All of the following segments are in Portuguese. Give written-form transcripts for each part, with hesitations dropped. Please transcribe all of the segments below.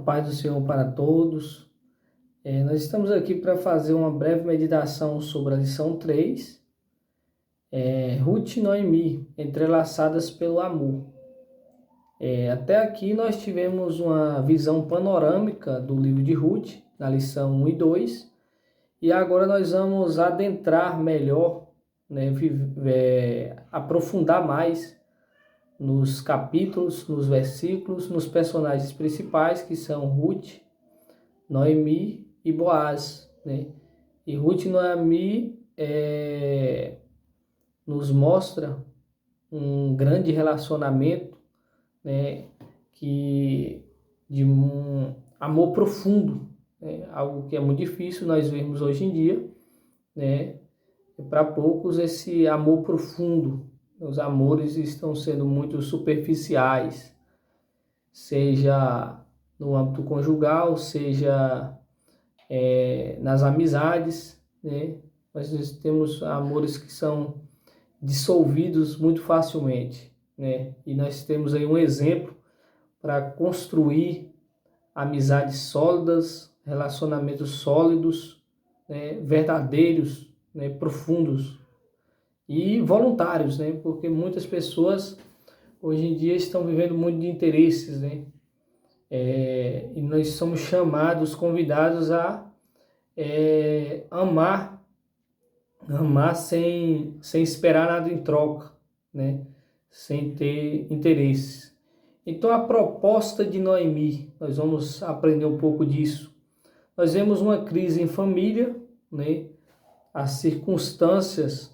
paz do Senhor para todos. Nós estamos aqui para fazer uma breve meditação sobre a lição 3, Ruth e Noemi, entrelaçadas pelo amor. Até aqui nós tivemos uma visão panorâmica do livro de Ruth, na lição 1 e 2, e agora nós vamos adentrar melhor, aprofundar mais nos capítulos, nos versículos, nos personagens principais, que são Ruth, Noemi e Boaz, E Ruth e Noemi nos mostra um grande relacionamento, de um amor profundo, algo que é muito difícil nós vermos hoje em dia, Para poucos esse amor profundo. Os amores estão sendo muito superficiais, seja no âmbito conjugal, seja nas amizades, Nós temos amores que são dissolvidos muito facilmente, E nós temos aí um exemplo para construir amizades sólidas, relacionamentos sólidos, verdadeiros, profundos e voluntários, Porque muitas pessoas hoje em dia estão vivendo muito de interesses, E nós somos chamados, convidados a amar sem esperar nada em troca, Sem ter interesses. Então a proposta de Noemi, nós vamos aprender um pouco disso. Nós vemos uma crise em família, As circunstâncias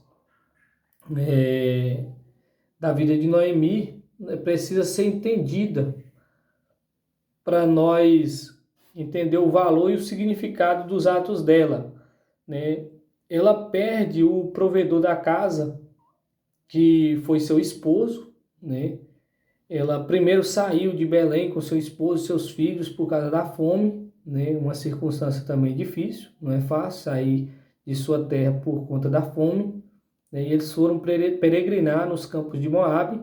da vida de Noemi precisa ser entendida para nós entender o valor e o significado dos atos dela, Ela perde o provedor da casa, que foi seu esposo, Ela primeiro saiu de Belém com seu esposo e seus filhos por causa da fome, Uma circunstância também difícil, não é fácil sair de sua terra por conta da fome, E eles foram peregrinar nos campos de Moabe,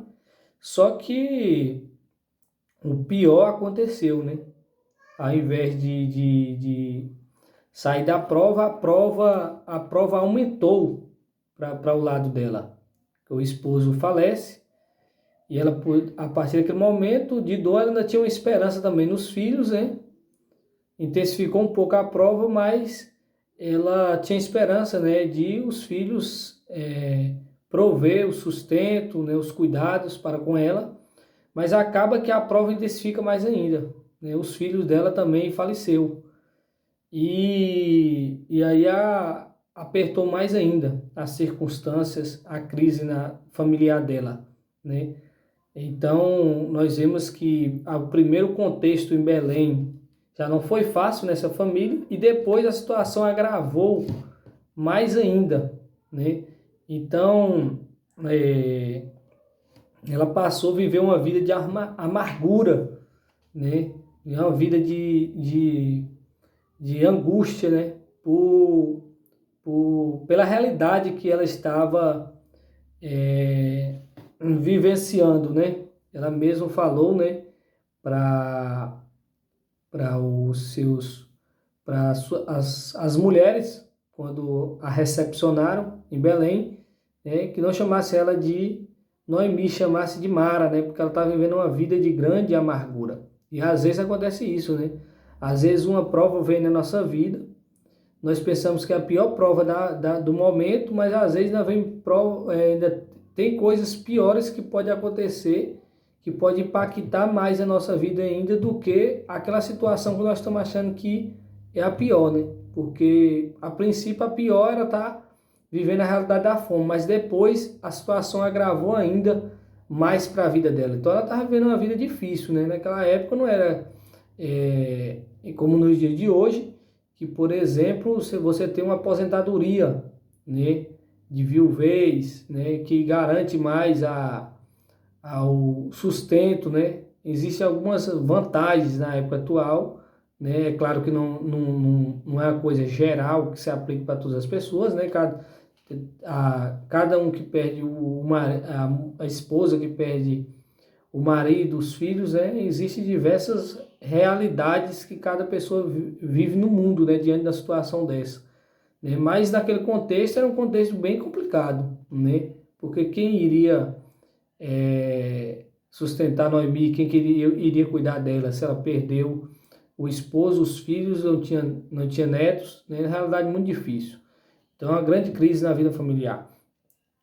só que o pior aconteceu, Ao invés de sair da prova, a prova aumentou para o lado dela. O esposo falece e ela, a partir daquele momento de dor, ela ainda tinha uma esperança também nos filhos, Intensificou um pouco a prova, mas ela tinha esperança, de os filhos prover o sustento, os cuidados para com ela, mas acaba que a prova intensifica mais ainda, Os filhos dela também faleceu. E aí apertou mais ainda as circunstâncias, a crise familiar dela, Então, nós vemos que o primeiro contexto em Belém já não foi fácil nessa família, e depois a situação agravou mais ainda, Então, ela passou a viver uma vida de amargura, Uma vida de angústia, pela realidade que ela estava vivenciando, Ela mesma falou, para as mulheres, quando a recepcionaram em Belém, que não chamasse ela de Noemi, chamasse de Mara, porque ela estava vivendo uma vida de grande amargura. E às vezes acontece isso, Às vezes uma prova vem na nossa vida, nós pensamos que é a pior prova do momento, mas às vezes ainda tem coisas piores que podem acontecer, que pode impactar mais a nossa vida ainda do que aquela situação que nós estamos achando que é a pior, Porque a princípio a pior era estar vivendo a realidade da fome, mas depois a situação agravou ainda mais para a vida dela. Então ela estava vivendo uma vida difícil, Naquela época não era como nos dias de hoje, que, por exemplo, se você tem uma aposentadoria, de viuvez, que garante mais ao sustento, Existem algumas vantagens na época atual, É claro que não é uma coisa geral que se aplica para todas as pessoas, Cada um que perde a esposa que perde o marido, os filhos, existem diversas realidades que cada pessoa vive no mundo, né, diante da situação dessa, né? Mas naquele contexto era um contexto bem complicado, né? Porque quem iria sustentar Noemi, quem iria cuidar dela, se ela perdeu o esposo, os filhos, não tinha netos, né? Na realidade muito difícil. Então é uma grande crise na vida familiar.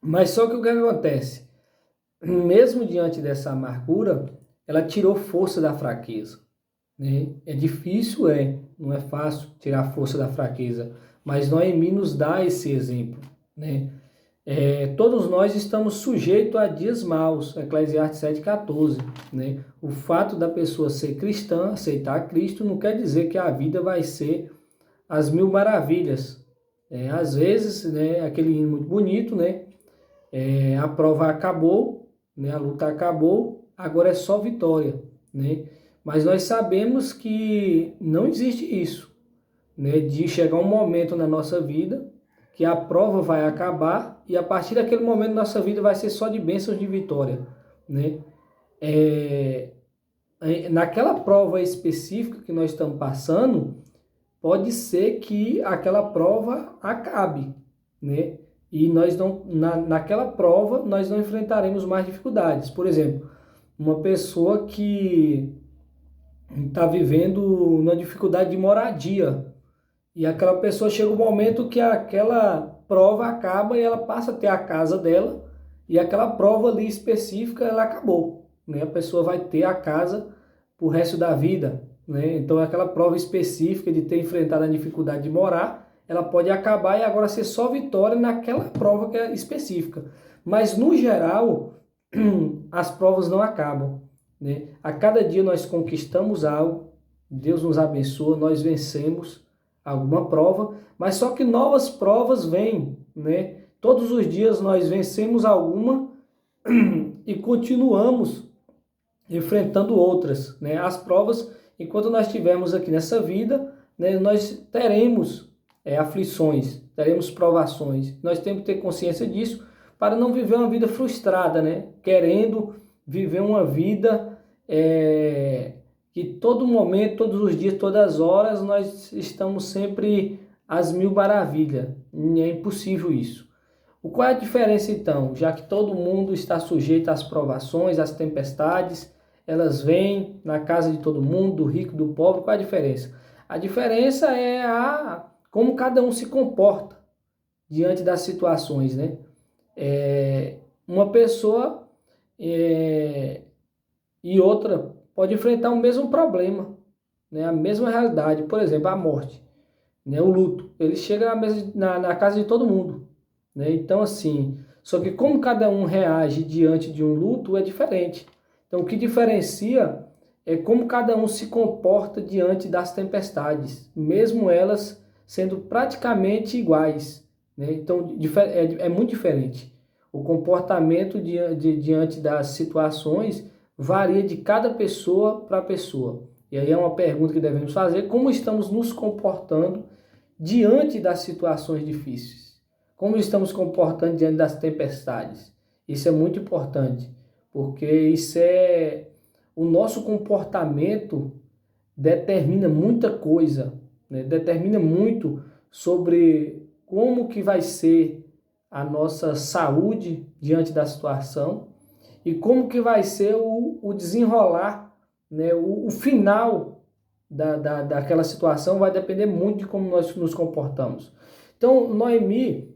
Mas só que o que acontece? Mesmo diante dessa amargura, ela tirou força da fraqueza, né? É difícil, não é fácil tirar a força da fraqueza, mas Noemi nos dá esse exemplo, né? Todos nós estamos sujeitos a dias maus, Eclesiastes 7,14, né? O fato da pessoa ser cristã, aceitar Cristo, não quer dizer que a vida vai ser as mil maravilhas. Às vezes, né, aquele hino muito bonito, né? A prova acabou, né? A luta acabou, agora é só vitória, né? Mas nós sabemos que não existe isso, né? De chegar um momento na nossa vida que a prova vai acabar e a partir daquele momento nossa vida vai ser só de bênçãos de vitória, né? Naquela prova específica que nós estamos passando, pode ser que aquela prova acabe, né? E nós não, naquela prova nós não enfrentaremos mais dificuldades. Por exemplo, uma pessoa que está vivendo uma dificuldade de moradia, e aquela pessoa chega um momento que aquela prova acaba e ela passa a ter a casa dela, e aquela prova ali específica ela acabou, né? A pessoa vai ter a casa pro resto da vida, né? Então aquela prova específica de ter enfrentado a dificuldade de morar, ela pode acabar e agora ser só vitória naquela prova que é específica. Mas no geral, as provas não acabam, né? A cada dia nós conquistamos algo, Deus nos abençoa, nós vencemos alguma prova, mas só que novas provas vêm, né? Todos os dias nós vencemos alguma e continuamos enfrentando outras, né? As provas, enquanto nós estivermos aqui nessa vida, né, nós teremos aflições, teremos provações. Nós temos que ter consciência disso para não viver uma vida frustrada, né? Querendo viver uma vida que todo momento, todos os dias, todas as horas, nós estamos sempre às mil maravilhas. É impossível isso. Qual é a diferença então? Já que todo mundo está sujeito às provações, às tempestades, elas vêm na casa de todo mundo, do rico, do pobre, qual é a diferença? A diferença é como cada um se comporta diante das situações, né? Uma pessoa e outra pode enfrentar o mesmo problema, né? A mesma realidade, por exemplo, a morte, né? O luto, ele chega na casa de todo mundo, né? Então assim, só que como cada um reage diante de um luto é diferente. Então o que diferencia é como cada um se comporta diante das tempestades, mesmo elas sendo praticamente iguais, né? Então é muito diferente. O comportamento diante das situações varia de cada pessoa para pessoa. E aí é uma pergunta que devemos fazer: como estamos nos comportando diante das situações difíceis? Como estamos comportando diante das tempestades? Isso é muito importante, porque o nosso comportamento determina muita coisa, né? Determina muito sobre como que vai ser a nossa saúde diante da situação e como que vai ser o desenrolar, né? O final daquela situação vai depender muito de como nós nos comportamos. Então, Noemi,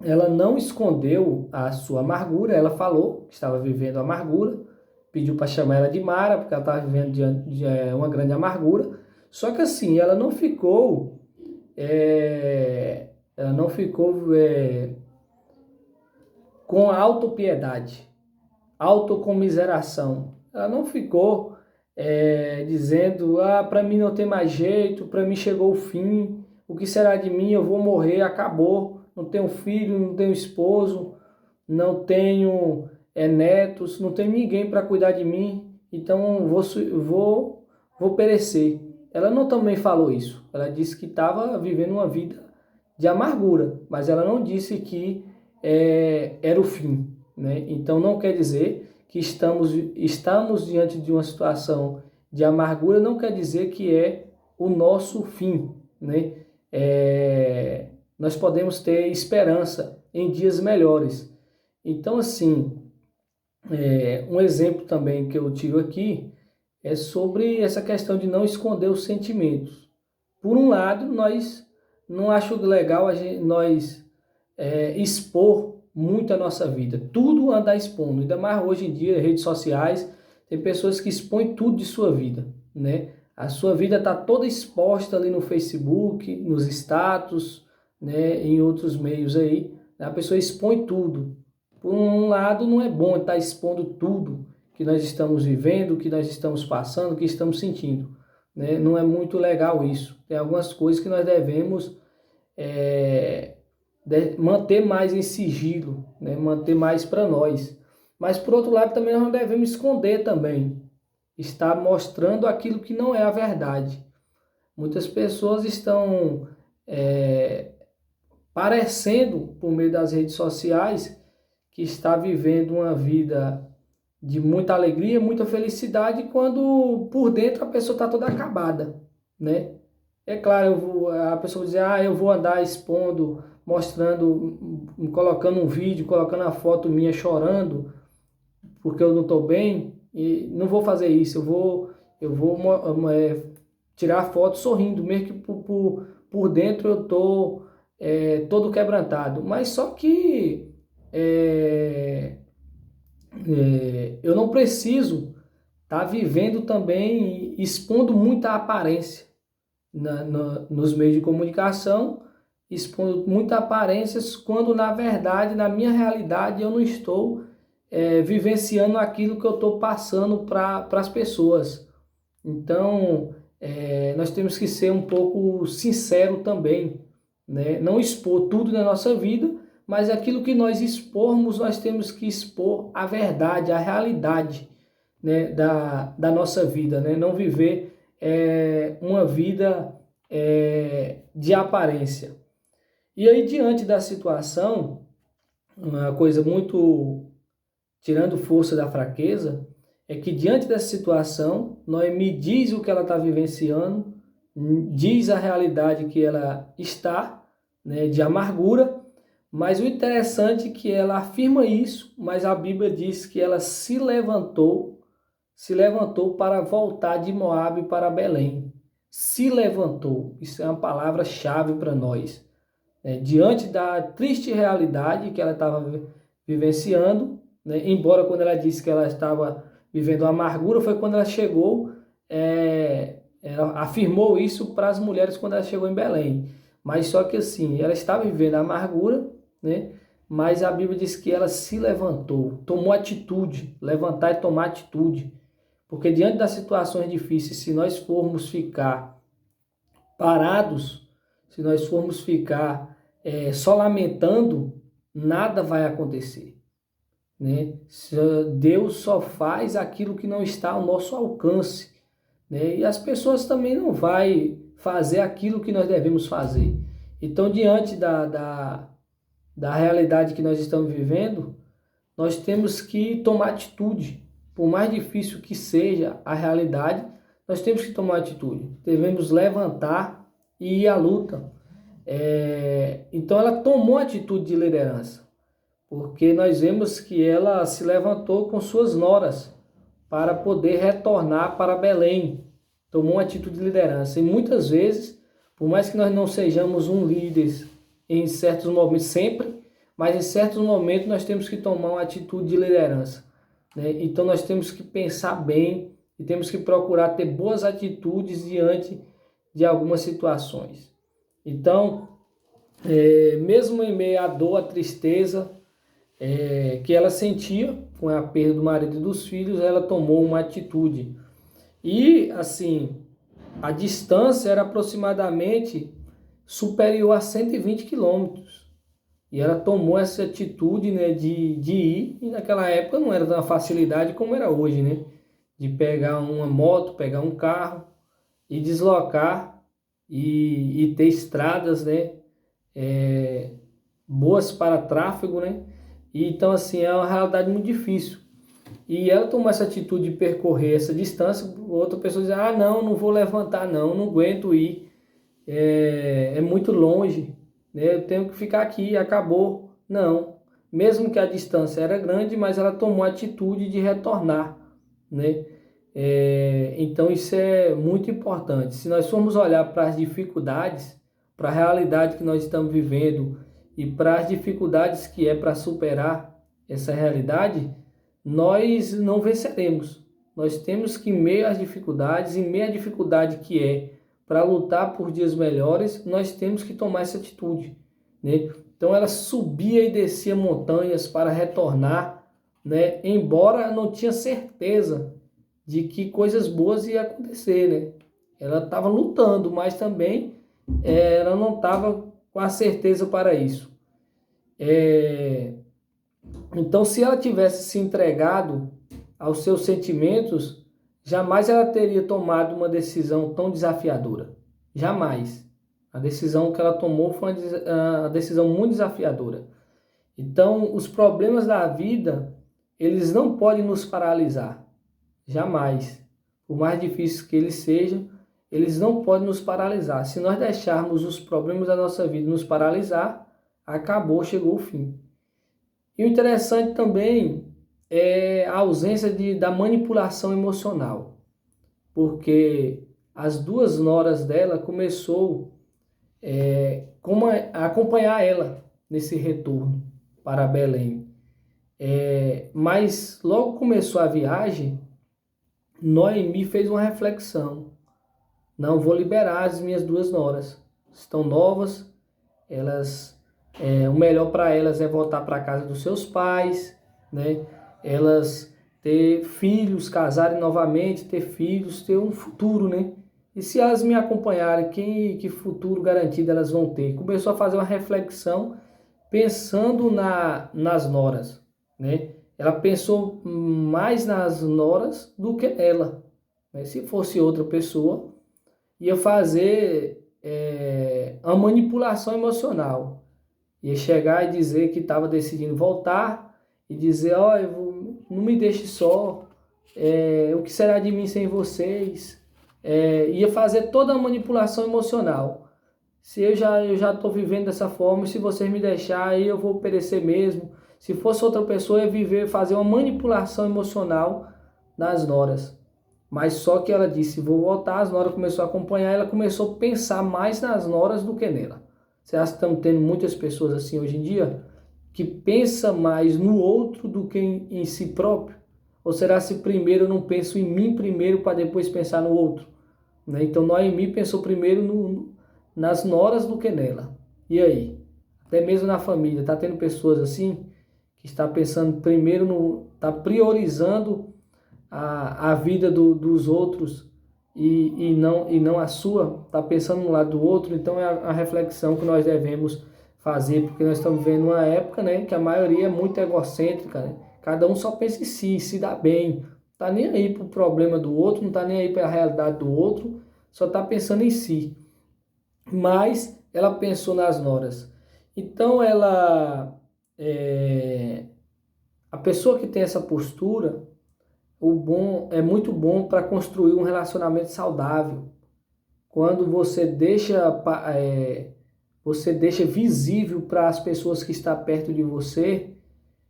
ela não escondeu a sua amargura, ela falou que estava vivendo amargura, pediu para chamar ela de Mara, porque ela estava vivendo de uma grande amargura. Só que assim, ela não ficou com autopiedade, autocomiseração. Ela não ficou dizendo: para mim não tem mais jeito, para mim chegou o fim, o que será de mim, eu vou morrer, acabou, não tenho filho, não tenho esposo, não tenho netos, não tenho ninguém para cuidar de mim, então vou perecer. Ela não também falou isso, ela disse que estava vivendo uma vida de amargura, mas ela não disse que era o fim, né? Então não quer dizer que estamos diante de uma situação de amargura não quer dizer que é o nosso fim, né? Nós podemos ter esperança em dias melhores. Então, assim, um exemplo também que eu tiro aqui é sobre essa questão de não esconder os sentimentos. Por um lado, nós não acho legal nós expor muito a nossa vida. Tudo andar expondo, ainda mais hoje em dia, redes sociais, tem pessoas que expõem tudo de sua vida, né? A sua vida está toda exposta ali no Facebook, nos status, né? Em outros meios aí. A pessoa expõe tudo. Por um lado, não é bom estar expondo tudo que nós estamos vivendo, que nós estamos passando, que estamos sentindo, né? Não é muito legal isso. Tem algumas coisas que nós devemos manter mais em sigilo, né? Manter mais para nós. Mas, por outro lado, também nós não devemos esconder também. Estar mostrando aquilo que não é a verdade. Muitas pessoas estão parecendo, por meio das redes sociais, que está vivendo uma vida de muita alegria, muita felicidade, quando por dentro a pessoa está toda acabada, né? É claro, a pessoa vai dizer, eu vou andar expondo, mostrando, colocando um vídeo, colocando a foto minha chorando, porque eu não estou bem, e não vou fazer isso, eu vou tirar foto sorrindo, mesmo que por dentro eu estou todo quebrantado. Mas só que eu não preciso estar vivendo também, expondo muita aparência nos meios de comunicação, expondo muitas aparências, quando na verdade, na minha realidade, eu não estou vivenciando aquilo que eu estou passando para as pessoas. Então, nós temos que ser um pouco sincero também, né? Não expor tudo na nossa vida, mas aquilo que nós expormos, nós temos que expor a verdade, a realidade, né, da nossa vida, né? Não viver uma vida de aparência. E aí, diante da situação, uma coisa muito tirando força da fraqueza, é que diante dessa situação, Noemi diz o que ela está vivenciando, diz a realidade que ela está, né, de amargura, mas o interessante é que ela afirma isso, mas a Bíblia diz que ela se levantou para voltar de Moabe para Belém. Se levantou, isso é uma palavra-chave para nós. Diante da triste realidade que ela estava vivenciando, né, embora quando ela disse que ela estava vivendo amargura, foi quando ela chegou, ela afirmou isso para as mulheres quando ela chegou em Belém. Mas só que assim, ela estava vivendo a amargura, né? Mas a Bíblia diz que ela se levantou, tomou atitude, levantar e tomar atitude. Porque diante das situações difíceis, se nós formos ficar parados, se nós formos ficar só lamentando, nada vai acontecer, né? Deus só faz aquilo que não está ao nosso alcance, né? E as pessoas também não vão fazer aquilo que nós devemos fazer. Então, diante da realidade que nós estamos vivendo, nós temos que tomar atitude. Por mais difícil que seja a realidade, nós temos que tomar atitude. Devemos levantar e ir à luta. Então ela tomou atitude de liderança, porque nós vemos que ela se levantou com suas noras para poder retornar para Belém. Tomou uma atitude de liderança. E muitas vezes, por mais que nós não sejamos um líder em certos momentos, sempre, mas em certos momentos nós temos que tomar uma atitude de liderança, né? Então nós temos que pensar bem e temos que procurar ter boas atitudes diante de algumas situações. Então, mesmo em meio à dor, à tristeza que ela sentia com a perda do marido e dos filhos, ela tomou uma atitude. E, assim, a distância era aproximadamente superior a 120 quilômetros. E ela tomou essa atitude, né, de ir, e naquela época não era tão facilidade como era hoje, né? De pegar uma moto, pegar um carro e deslocar e ter estradas, né, boas para tráfego, né? E, então, assim, é uma realidade muito difícil. e ela tomou essa atitude de percorrer essa distância, outra pessoa diz, ah, não vou levantar não aguento ir, é muito longe, né? Eu tenho que ficar aqui, acabou. Não, mesmo que a distância era grande, mas ela tomou a atitude de retornar, né? Então isso é muito importante. Se nós formos olhar para as dificuldades, para a realidade que nós estamos vivendo e para as dificuldades que é para superar essa realidade, nós não venceremos. Nós temos que, em meio às dificuldades, em meio à dificuldade que é para lutar por dias melhores, nós temos que tomar essa atitude, né? Então ela subia e descia montanhas para retornar, né? Embora não tinha certeza de que coisas boas iam acontecer, né? Ela estava lutando, mas também ela não estava com a certeza para isso. Então, se ela tivesse se entregado aos seus sentimentos, jamais ela teria tomado uma decisão tão desafiadora. Jamais. A decisão que ela tomou foi uma decisão muito desafiadora. Então, os problemas da vida, eles não podem nos paralisar. Jamais. Por mais difíceis que eles sejam, eles não podem nos paralisar. Se nós deixarmos os problemas da nossa vida nos paralisar, acabou, chegou o fim. E o interessante também é a ausência da manipulação emocional, porque as duas noras dela começou a acompanhar ela nesse retorno para Belém. Mas logo começou a viagem, Noemi fez uma reflexão. Não vou liberar as minhas duas noras. Estão novas, o melhor para elas é voltar para a casa dos seus pais, né? Elas ter filhos, casarem novamente, ter filhos, ter um futuro, né? E se elas me acompanharem, que futuro garantido elas vão ter? Começou a fazer uma reflexão pensando nas noras, né? Ela pensou mais nas noras do que ela, né? Se fosse outra pessoa, ia fazer uma manipulação emocional. Ia chegar e dizer que estava decidindo voltar e dizer, não me deixe só, o que será de mim sem vocês? Ia fazer toda a manipulação emocional. Se eu já estou vivendo dessa forma, se vocês me deixarem, eu vou perecer mesmo. Se fosse outra pessoa, ia fazer uma manipulação emocional nas noras. Mas só que ela disse, vou voltar, as noras começou a acompanhar, ela começou a pensar mais nas noras do que nela. Você acha que estamos tendo muitas pessoas assim hoje em dia? Que pensa mais no outro do que em si próprio? Ou será se primeiro eu não penso em mim primeiro para depois pensar no outro? Né? Então Noemi pensou primeiro nas noras do que nela. E aí? Até mesmo na família, está tendo pessoas assim que está pensando primeiro, está priorizando a vida dos outros e não a sua, está pensando no lado do outro. Então é a reflexão que nós devemos fazer, porque nós estamos vivendo uma época, né, que a maioria é muito egocêntrica, né? Cada um só pensa em si, se dá bem, tá nem aí para o problema do outro, não tá nem aí para a realidade do outro, só está pensando em si. Mas ela pensou nas noras. Então a pessoa que tem essa postura, é muito bom para construir um relacionamento saudável. Quando você deixa visível para as pessoas que estão perto de você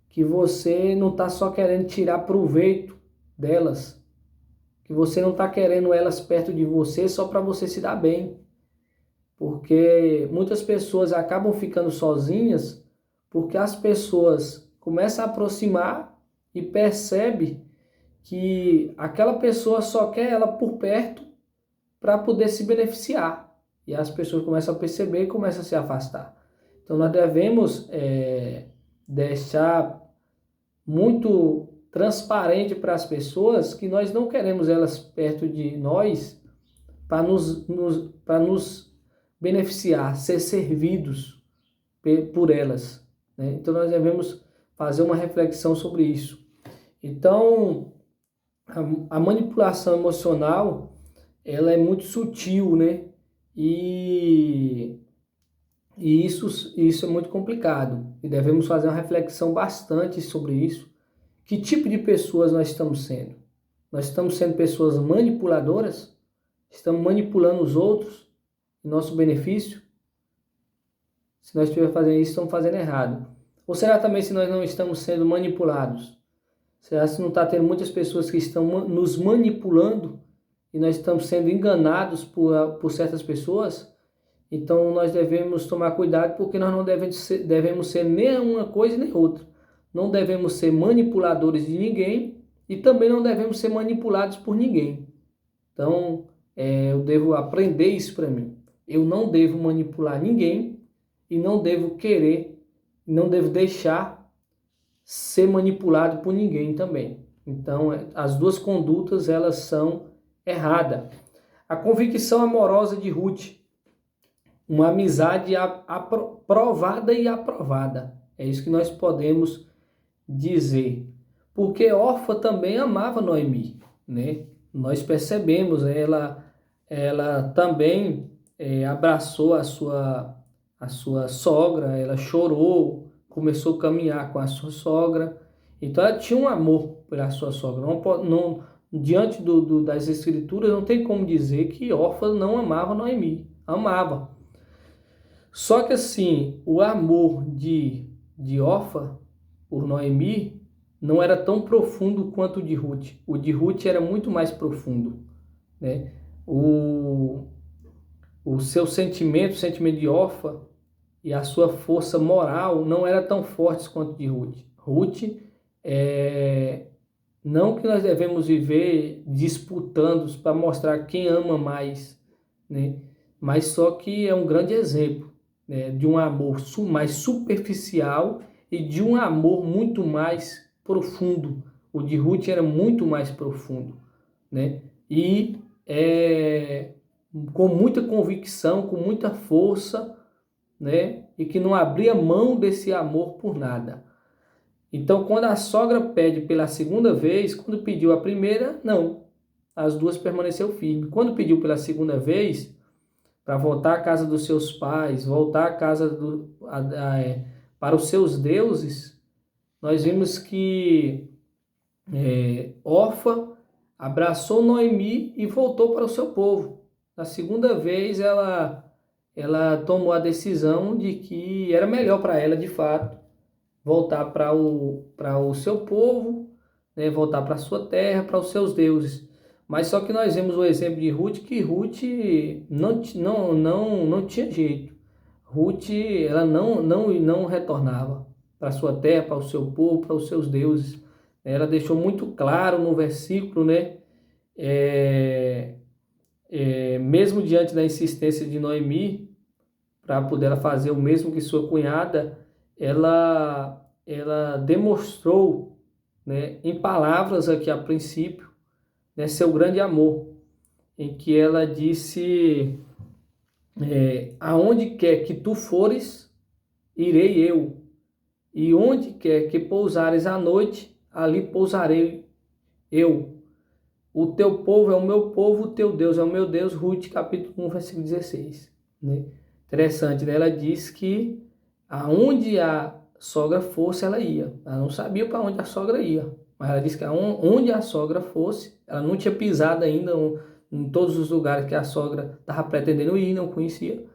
que você não está só querendo tirar proveito delas, que você não está querendo elas perto de você só para você se dar bem. Porque muitas pessoas acabam ficando sozinhas porque as pessoas começam a aproximar e percebem que aquela pessoa só quer ela por perto para poder se beneficiar. E as pessoas começam a perceber e começam a se afastar. Então nós devemos deixar muito transparente para as pessoas que nós não queremos elas perto de nós para nos beneficiar, ser servidos por elas, né? Então nós devemos fazer uma reflexão sobre isso. Então a manipulação emocional ela é muito sutil, né? E isso é muito complicado e devemos fazer uma reflexão bastante sobre isso, Que tipo de pessoas nós estamos sendo? Nós estamos sendo pessoas manipuladoras? Estamos manipulando os outros em nosso benefício? Se nós estivermos fazendo isso, estamos fazendo errado. Ou será também se nós não estamos sendo manipulados? Será que não está tendo muitas pessoas que estão nos manipulando e nós estamos sendo enganados por certas pessoas? Então nós devemos tomar cuidado, porque nós não devemos ser nem uma coisa nem outra. Não devemos ser manipuladores de ninguém e também não devemos ser manipulados por ninguém. Então eu devo aprender isso para mim. Eu não devo manipular ninguém e não devo deixar ser manipulado por ninguém também. Então as duas condutas, elas são erradas. A convicção amorosa de Ruth. Uma amizade provada e aprovada. É isso que nós podemos dizer. Porque Orfa também amava Noemi, né? Nós percebemos, ela também abraçou a sua sogra, ela chorou, começou a caminhar com a sua sogra. Então ela tinha um amor pela sua sogra. Diante das escrituras, não tem como dizer que Orfa não amava Noemi. Amava. Só que assim, o amor de Orfa por Noemi não era tão profundo quanto o de Ruth. O de Ruth era muito mais profundo, né? O seu sentimento, o sentimento de Orfa e a sua força moral não era tão fortes quanto o de Ruth. Ruth, não que nós devemos viver disputando para mostrar quem ama mais, né? Mas só que é um grande exemplo, né, de um amor mais superficial e de um amor muito mais profundo. O de Ruth era muito mais profundo, né? E com muita convicção, com muita força, né? E que não abria mão desse amor por nada. Então, quando a sogra pede pela segunda vez, quando pediu a primeira, não. As duas permaneceu firme. Quando pediu pela segunda vez, para voltar à casa dos seus pais, voltar à casa para os seus deuses, nós vimos que Orfa abraçou Noemi e voltou para o seu povo. Na segunda vez, ela tomou a decisão de que era melhor para ela, de fato, voltar para o seu povo, né, voltar para a sua terra, para os seus deuses. Mas só que nós vemos o exemplo de Ruth, que Ruth não tinha jeito. Ruth, ela não retornava para a sua terra, para o seu povo, para os seus deuses. Ela deixou muito claro no versículo, né? Mesmo diante da insistência de Noemi, para poder fazer o mesmo que sua cunhada, ela demonstrou, né, em palavras aqui a princípio, né, seu grande amor, em que ela disse: aonde quer que tu fores, irei eu, e onde quer que pousares à noite, ali pousarei eu. O teu povo é o meu povo, o teu Deus é o meu Deus. Ruth, capítulo 1, versículo 16. Né? Interessante, né? Ela diz que aonde a sogra fosse, ela ia. Ela não sabia para onde a sogra ia, mas ela disse que onde a sogra fosse, ela não tinha pisado ainda em todos os lugares que a sogra estava pretendendo ir, não conhecia,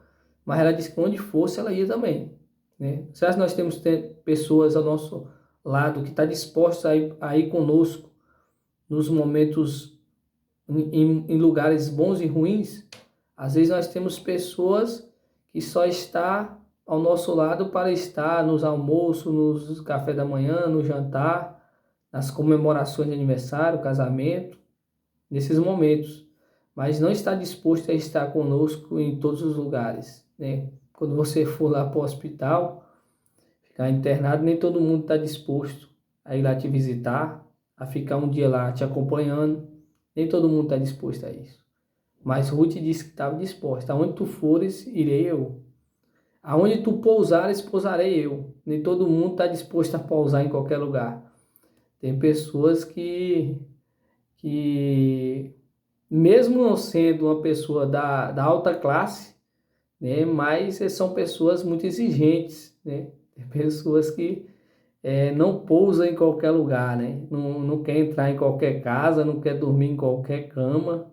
mas ela disse que onde fosse, ela ia também. Né? Será que nós temos pessoas ao nosso lado que estão dispostas a ir conosco nos momentos, em lugares bons e ruins? Às vezes nós temos pessoas que só estão ao nosso lado para estar nos almoços, nos café da manhã, no jantar, nas comemorações de aniversário, casamento, nesses momentos, mas não está disposto a estar conosco em todos os lugares, né? Quando você for lá para o hospital, ficar internado, nem todo mundo está disposto a ir lá te visitar, a ficar um dia lá te acompanhando, nem todo mundo está disposto a isso. Mas Ruth disse que estava disposta: aonde tu fores, irei eu. Aonde tu pousares, pousarei eu. Nem todo mundo está disposto a pousar em qualquer lugar. Tem pessoas que mesmo não sendo uma pessoa da alta classe, né, mas são pessoas muito exigentes, né? Tem pessoas que não pousa em qualquer lugar, né? Não quer entrar em qualquer casa, não quer dormir em qualquer cama,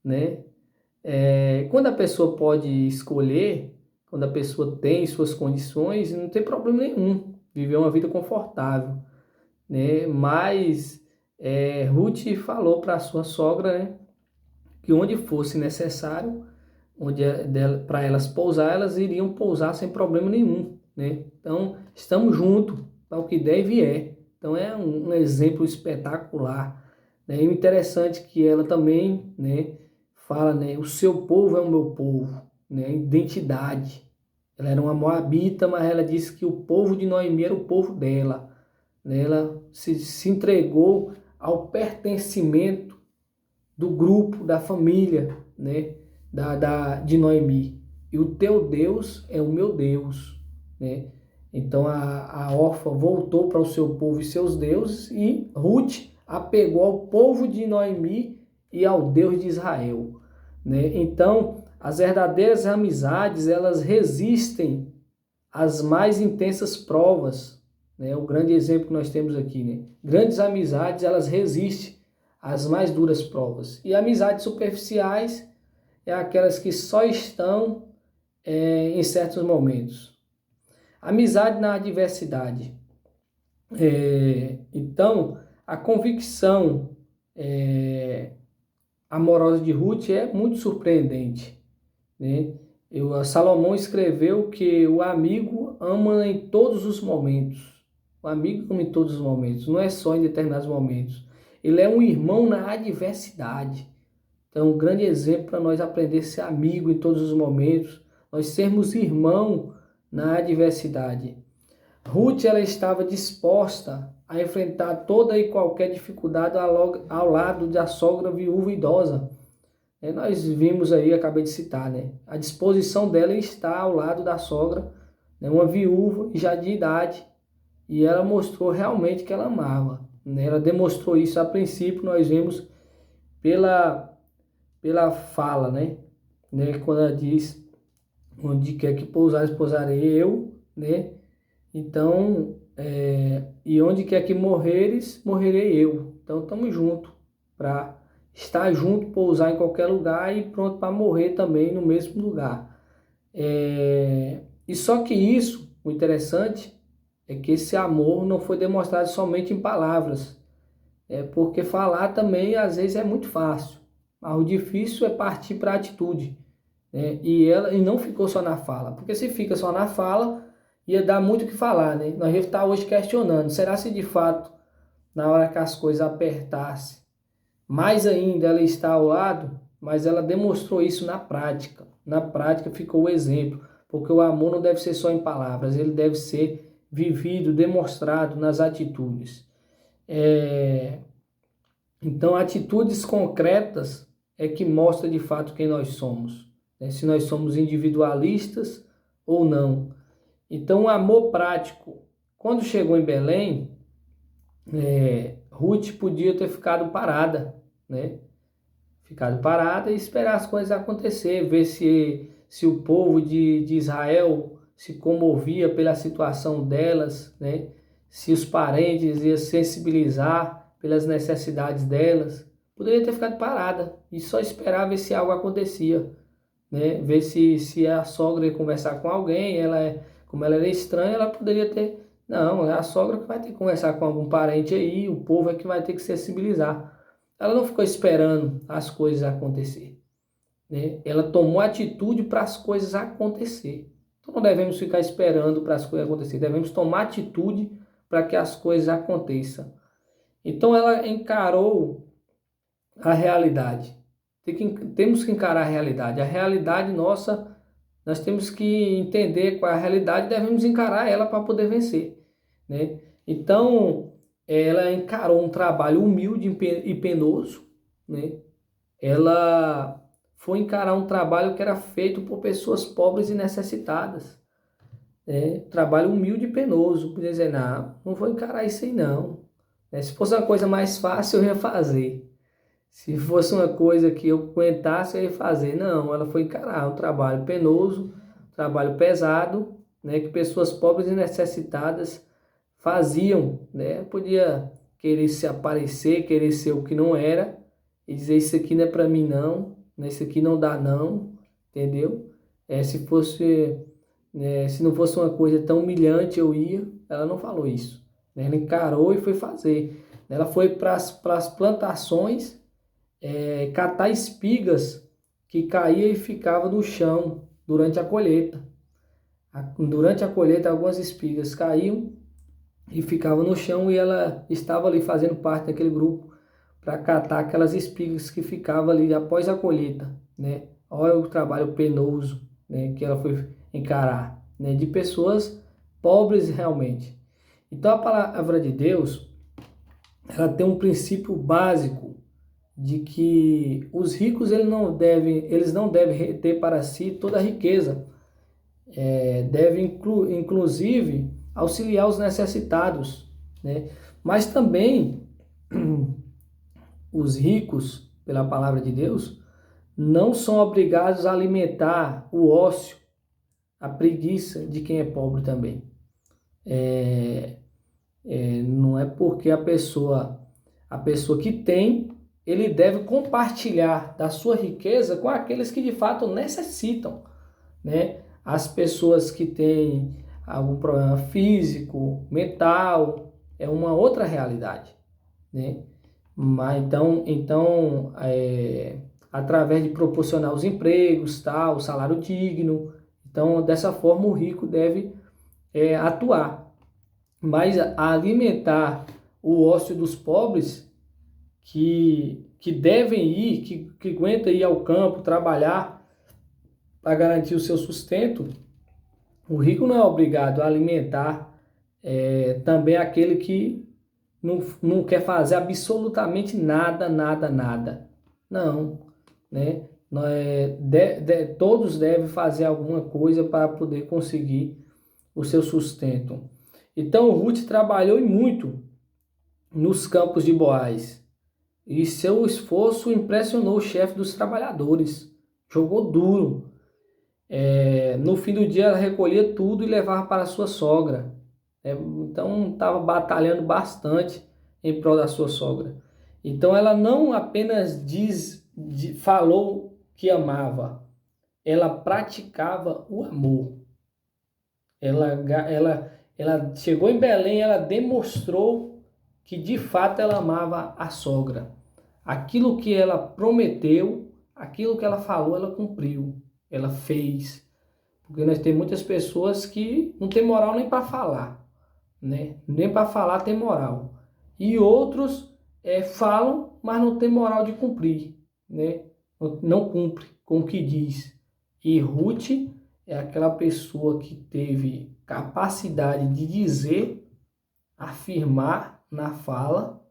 né? Quando a pessoa pode escolher, quando a pessoa tem suas condições, não tem problema nenhum viver uma vida confortável, né? Mas Ruth falou para a sua sogra, né, que onde fosse necessário, para elas pousar, elas iriam pousar sem problema nenhum, né? Então, estamos juntos para o que deve é. Então, é um exemplo espetacular, né? E o interessante é que ela também, né, fala, né, o seu povo é o meu povo, né? Identidade. Ela era uma moabita, mas ela disse que o povo de Noemi era o povo dela, né? Ela se entregou ao pertencimento do grupo, da família, né, de Noemi. E o teu Deus é o meu Deus, né? Então a órfã voltou para o seu povo e seus deuses, e Ruth apegou ao povo de Noemi e ao Deus de Israel, né? Então as verdadeiras amizades, elas resistem às mais intensas provas, né? O grande exemplo que nós temos aqui, né? Grandes amizades, elas resistem às mais duras provas. E amizades superficiais é aquelas que só estão em certos momentos. Amizade na adversidade. Então, a convicção amorosa de Ruth é muito surpreendente, né? Salomão escreveu que o amigo ama em todos os momentos. O amigo ama em todos os momentos, não é só em determinados momentos. Ele é um irmão na adversidade. Então, um grande exemplo para nós aprender a ser amigo em todos os momentos, nós sermos irmão na adversidade. Ruth, ela estava disposta a enfrentar toda e qualquer dificuldade ao lado da sogra viúva idosa. Nós vimos aí, acabei de citar, né? A disposição dela está ao lado da sogra, né? Uma viúva já de idade, e ela mostrou realmente que ela amava, né? Ela demonstrou isso a princípio, nós vimos pela fala, né? Quando ela diz, onde quer que pousares, pousarei eu, né? Então, e onde quer que morreres, morrerei eu. Então, estamos juntos para estar junto, pousar em qualquer lugar e pronto para morrer também no mesmo lugar. E só que isso, o interessante, é que esse amor não foi demonstrado somente em palavras. Porque falar também, às vezes, é muito fácil. Mas o difícil é partir para a atitude, né? E não ficou só na fala. Porque se fica só na fala, ia dar muito o que falar, né? Nós vamos estar hoje questionando, será se de fato, na hora que as coisas apertassem, mais ainda ela está ao lado? Mas ela demonstrou isso na prática. Na prática ficou o exemplo, porque o amor não deve ser só em palavras, ele deve ser vivido, demonstrado nas atitudes. Então, atitudes concretas é que mostra de fato quem nós somos, né? Se nós somos individualistas ou não. Então, o amor prático. Quando chegou em Belém, Ruth podia ter ficado parada, né? Ficado parada e esperar as coisas acontecer, ver se o povo de Israel se comovia pela situação delas, né? Se os parentes iam sensibilizar pelas necessidades delas. Poderia ter ficado parada e só esperar ver se algo acontecia, né? Ver se a sogra ia conversar com alguém, como ela era estranha, ela poderia ter... Não, é a sogra que vai ter que conversar com algum parente aí, o povo é que vai ter que sensibilizar. Ela não ficou esperando as coisas acontecer, né? Ela tomou atitude para as coisas acontecer. Então não devemos ficar esperando para as coisas acontecer, devemos tomar atitude para que as coisas aconteçam. Então ela encarou a realidade. Temos que encarar a realidade. A realidade nossa, nós temos que entender qual é a realidade e devemos encarar ela para poder vencer, né? Então, ela encarou um trabalho humilde e penoso, né? Ela foi encarar um trabalho que era feito por pessoas pobres e necessitadas, né? Trabalho humilde e penoso. Podia dizer, não vou encarar isso aí não. Se fosse uma coisa mais fácil, eu ia fazer. Se fosse uma coisa que eu aguentasse, eu ia fazer. Não, ela foi encarar um trabalho penoso, um trabalho pesado, né, que pessoas pobres e necessitadas faziam, né? Podia querer se aparecer, querer ser o que não era, e dizer isso aqui não é para mim não, né? Isso aqui não dá não, entendeu? Se não fosse uma coisa tão humilhante eu ia, ela não falou isso, né? Ela encarou e foi fazer. Ela foi para as plantações catar espigas que caía e ficava no chão durante a colheita. Durante a colheita algumas espigas caíam e ficavam no chão e ela estava ali fazendo parte daquele grupo para catar aquelas espigas que ficavam ali após a colheita, né? Olha o trabalho penoso, né, que ela foi encarar, né, de pessoas pobres realmente. Então a palavra de Deus, ela tem um princípio básico de que os ricos eles não devem reter para si toda a riqueza, devem inclusive auxiliar os necessitados, né? Mas também os ricos, pela palavra de Deus, não são obrigados a alimentar o ócio, a preguiça de quem é pobre também. Não é porque a pessoa que tem, ele deve compartilhar da sua riqueza com aqueles que de fato necessitam, né? As pessoas que têm algum problema físico, mental, é uma outra realidade, né? Mas através de proporcionar os empregos, tal, o salário digno, então dessa forma o rico deve atuar. Mas alimentar o ócio dos pobres que devem ir, que aguentam ir ao campo, trabalhar para garantir o seu sustento, o rico não é obrigado a alimentar também aquele que não quer fazer absolutamente nada, nada, nada. Não, né? Todos devem fazer alguma coisa para poder conseguir o seu sustento. Então, Ruth trabalhou e muito nos campos de Boaz. E seu esforço impressionou o chefe dos trabalhadores. Jogou duro. No fim do dia, ela recolhia tudo e levava para sua sogra. Então, estava batalhando bastante em prol da sua sogra. Então, ela não apenas falou que amava, ela praticava o amor. Ela chegou em Belém, ela demonstrou que de fato ela amava a sogra. Aquilo que ela prometeu, aquilo que ela falou, ela cumpriu, ela fez. Porque nós temos muitas pessoas que não tem moral nem para falar, né? Nem para falar tem moral. E outros falam, mas não tem moral de cumprir, né? Não cumpre com o que diz. E Ruth é aquela pessoa que teve capacidade de dizer, afirmar na fala,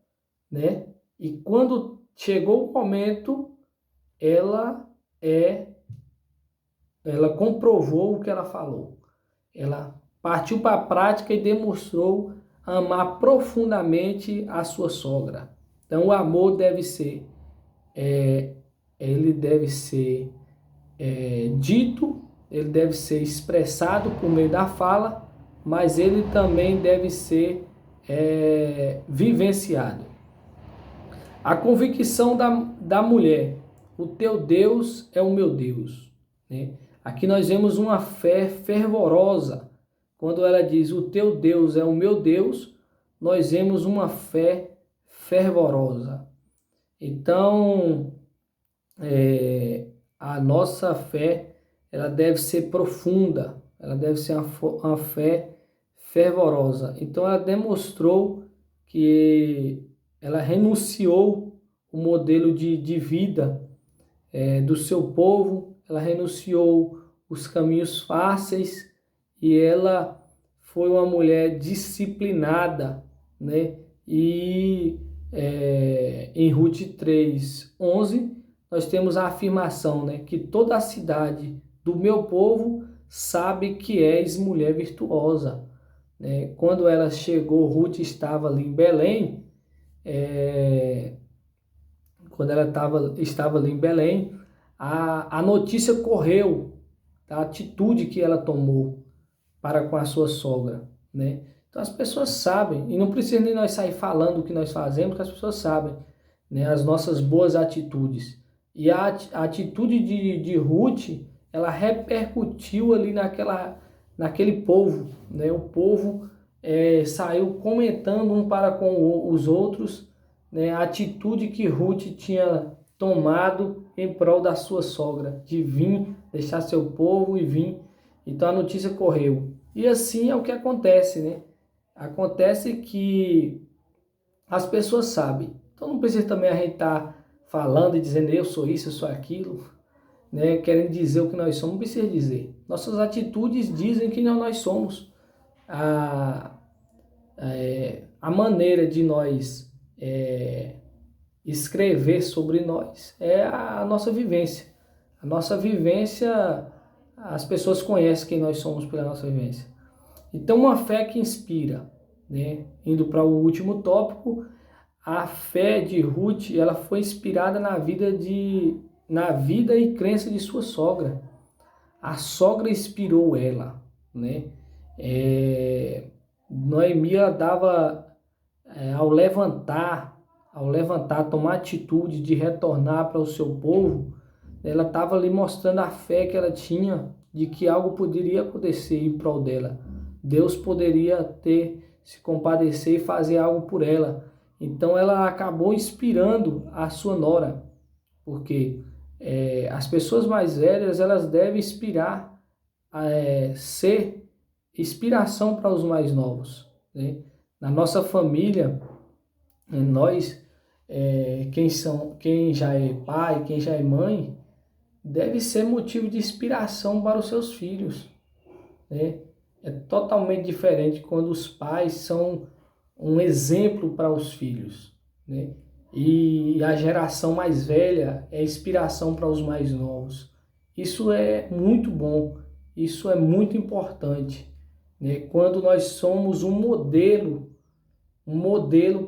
né? E quando chegou o momento, ela comprovou o que ela falou. Ela partiu para a prática e demonstrou amar profundamente a sua sogra. Então o amor deve ser dito, ele deve ser expressado por meio da fala, mas ele também deve ser vivenciado. A convicção da mulher: o teu Deus é o meu Deus, né? Aqui nós vemos uma fé fervorosa. Quando ela diz o teu Deus é o meu Deus, nós vemos uma fé fervorosa. Então, a nossa fé, ela deve ser profunda, ela deve ser uma fé fervorosa. Então ela demonstrou que ela renunciou o modelo de vida do seu povo, ela renunciou os caminhos fáceis e ela foi uma mulher disciplinada, né? E em Ruth 3:11 nós temos a afirmação, né, que toda a cidade do meu povo sabe que és mulher virtuosa, né? Quando ela chegou, Ruth estava ali em Belém, quando ela estava ali em Belém, a notícia correu da atitude que ela tomou para com a sua sogra, né? Então as pessoas sabem, e não precisa nem nós sair falando o que nós fazemos, porque as pessoas sabem, né, as nossas boas atitudes. E a atitude de Ruth, ela repercutiu ali naquele povo, né? O povo saiu comentando um para com os outros, né, a atitude que Ruth tinha tomado em prol da sua sogra, de vir, deixar seu povo e vir. Então a notícia correu. E assim é o que acontece, né? Acontece que as pessoas sabem. Então não precisa também a gente estar falando e dizendo eu sou isso, eu sou aquilo, né? Querendo dizer o que nós somos, não precisa dizer. Nossas atitudes dizem que nós somos. A maneira de nós escrever sobre nós é a nossa vivência. A nossa vivência, as pessoas conhecem quem nós somos pela nossa vivência. Então, uma fé que inspira, né? Indo para o último tópico, a fé de Ruth, ela foi inspirada na vida e crença de sua sogra. A sogra inspirou ela, né? Noemi, ela dava, ao levantar, tomar atitude de retornar para o seu povo, ela estava ali mostrando a fé que ela tinha de que algo poderia acontecer em prol dela. Deus poderia se compadecer e fazer algo por ela. Então ela acabou inspirando a sua nora, porque as pessoas mais velhas, elas devem ser inspiração para os mais novos, né? Na nossa família, nós, quem já é pai, quem já é mãe, deve ser motivo de inspiração para os seus filhos, né? É totalmente diferente quando os pais são um exemplo para os filhos, né? E a geração mais velha é inspiração para os mais novos. Isso é muito bom, isso é muito importante, né? Quando nós somos um modelo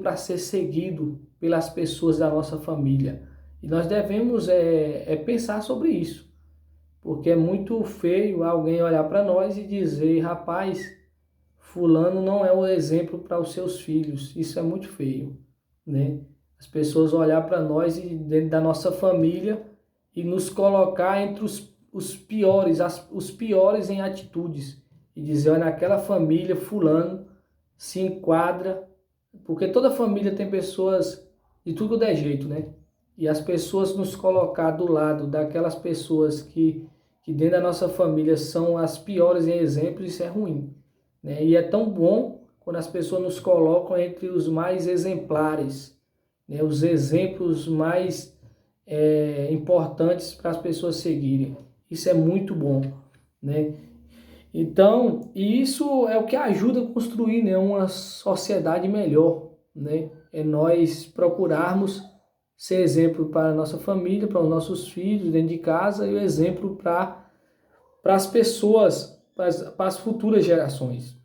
para ser seguido pelas pessoas da nossa família. E nós devemos pensar sobre isso, porque é muito feio alguém olhar para nós e dizer, rapaz, fulano não é um exemplo para os seus filhos. Isso é muito feio, né? As pessoas olhar para nós e dentro da nossa família e nos colocar entre os piores em atitudes e dizer, olha, naquela família fulano se enquadra, porque toda família tem pessoas de tudo de jeito, né? E as pessoas nos colocar do lado daquelas pessoas que dentro da nossa família são as piores em exemplos, isso é ruim, né? E é tão bom quando as pessoas nos colocam entre os mais exemplares, né? Os exemplos mais importantes para as pessoas seguirem. Isso é muito bom, né? Então, isso é o que ajuda a construir, né, uma sociedade melhor, né? É nós procurarmos ser exemplo para a nossa família, para os nossos filhos dentro de casa e o exemplo para as pessoas, para as futuras gerações.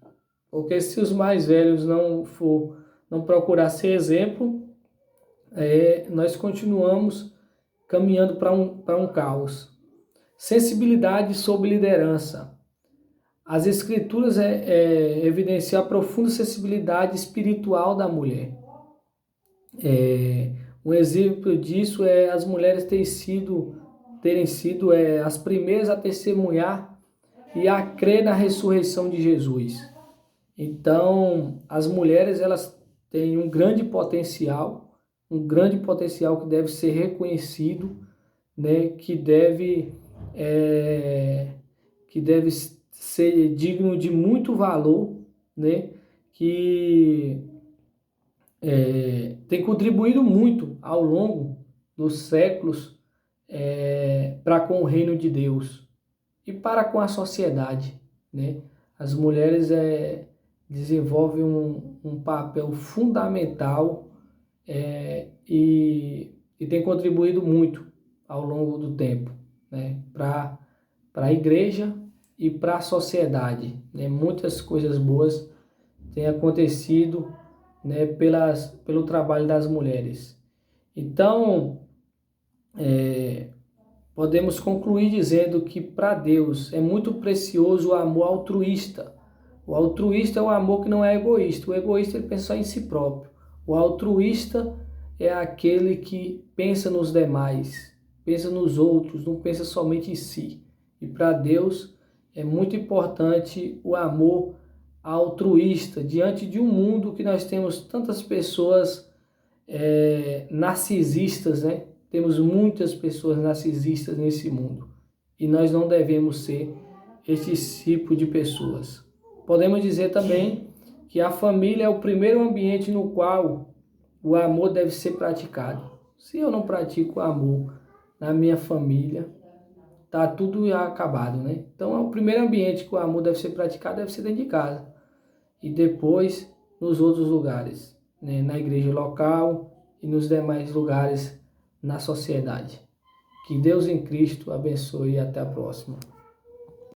Porque se os mais velhos não procurar ser exemplo, nós continuamos caminhando para um caos. Sensibilidade sobre liderança. As escrituras evidenciam a profunda sensibilidade espiritual da mulher. Um exemplo disso é as mulheres terem sido as primeiras a testemunhar e a crer na ressurreição de Jesus. Então, as mulheres, elas têm um grande potencial que deve ser reconhecido, né, que deve ser digno de muito valor, né, que tem contribuído muito ao longo dos séculos para com o reino de Deus e para com a sociedade, né? As mulheres desenvolvem um papel fundamental e tem contribuído muito ao longo do tempo, né? Para a igreja e para a sociedade, né? Muitas coisas boas têm acontecido, né, pelo trabalho das mulheres. Então, podemos concluir dizendo que para Deus é muito precioso o amor altruísta, O altruísta é um amor que não é egoísta. O egoísta ele pensa só em si próprio. O altruísta é aquele que pensa nos demais, pensa nos outros, não pensa somente em si. E para Deus é muito importante o amor altruísta diante de um mundo que nós temos tantas pessoas narcisistas, né? Temos muitas pessoas narcisistas nesse mundo e nós não devemos ser esse tipo de pessoas. Podemos dizer também que a família é o primeiro ambiente no qual o amor deve ser praticado. Se eu não pratico o amor na minha família, tá tudo acabado, né? Então, o primeiro ambiente que o amor deve ser praticado deve ser dentro de casa e depois nos outros lugares, né? Na igreja local e nos demais lugares na sociedade. Que Deus em Cristo abençoe e até a próxima.